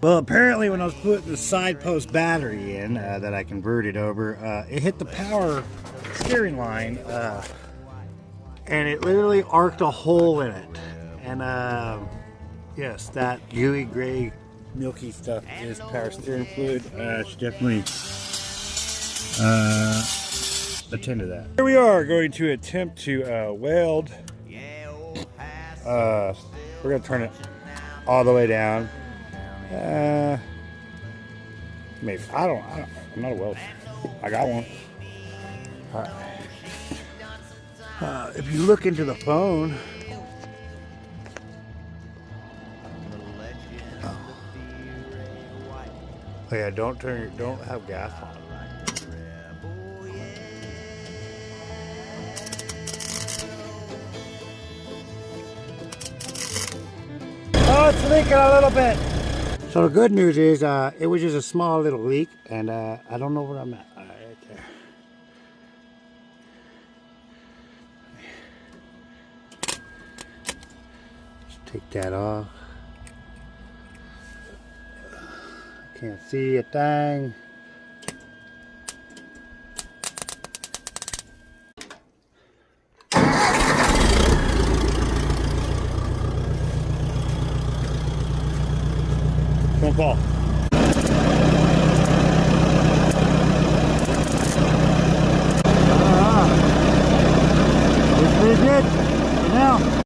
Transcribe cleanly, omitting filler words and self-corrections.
Well, apparently when I was putting the side post battery in that I converted over, it hit the power steering line and it literally arced a hole in it. And yes, that gooey gray milky stuff is power steering fluid. Should definitely attend to that. Here we are going to attempt to weld. We're going to turn it all the way down. Maybe. I'm not a welder. I got one. All right. If you look into the phone, oh yeah, don't have gas on it. Oh, it's leaking a little bit. So the good news is it was just a small little leak, and I don't know where I'm at. All right there. Just take that off. Can't see a thing. Don't fall.